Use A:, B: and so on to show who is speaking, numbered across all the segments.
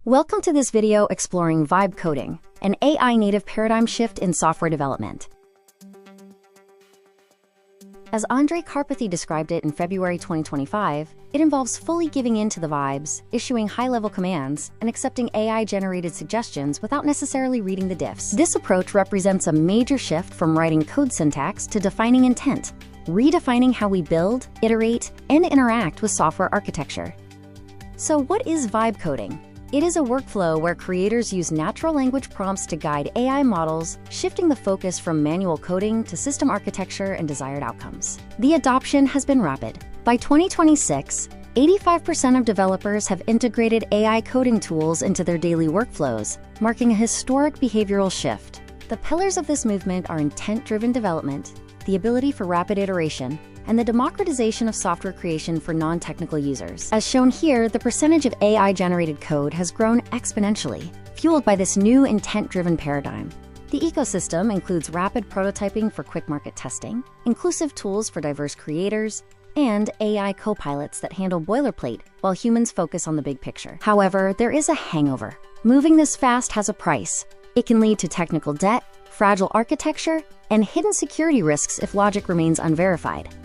A: Welcome to this video exploring vibe coding, an AI-native paradigm shift in software development. As Andrej Karpathy described it in February 2025, it involves fully giving in to the vibes, issuing high-level commands, and accepting AI-generated suggestions without necessarily reading the diffs. This approach represents a major shift from writing code syntax to defining intent, redefining how we build, iterate, and interact with software architecture. So what is vibe coding? It is a workflow where creators use natural language prompts to guide AI models, shifting the focus from manual coding to system architecture and desired outcomes. The adoption has been rapid. By 2026, 85% of developers have integrated AI coding tools into their daily workflows, marking a historic behavioral shift. The pillars of this movement are intent-driven development, the ability for rapid iteration, and the democratization of software creation for non-technical users. As shown here, the percentage of AI-generated code has grown exponentially, fueled by this new intent-driven paradigm. The ecosystem includes rapid prototyping for quick market testing, inclusive tools for diverse creators, and AI co-pilots that handle boilerplate while humans focus on the big picture. However, there is a hangover. Moving this fast has a price. It can lead to technical debt, fragile architecture, and hidden security risks if logic remains unverified.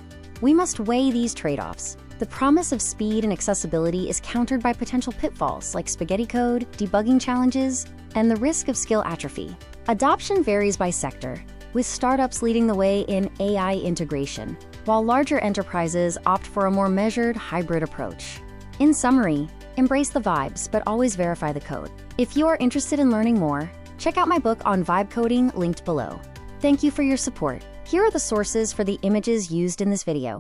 A: We must weigh these trade-offs. The promise of speed and accessibility is countered by potential pitfalls like spaghetti code, debugging challenges, and the risk of skill atrophy. Adoption varies by sector, with startups leading the way in AI integration, while larger enterprises opt for a more measured, hybrid approach. In summary, embrace the vibes, but always verify the code. If you are interested in learning more, check out my book on vibe coding linked below. Thank you for your support. Here are the sources for the images used in this video.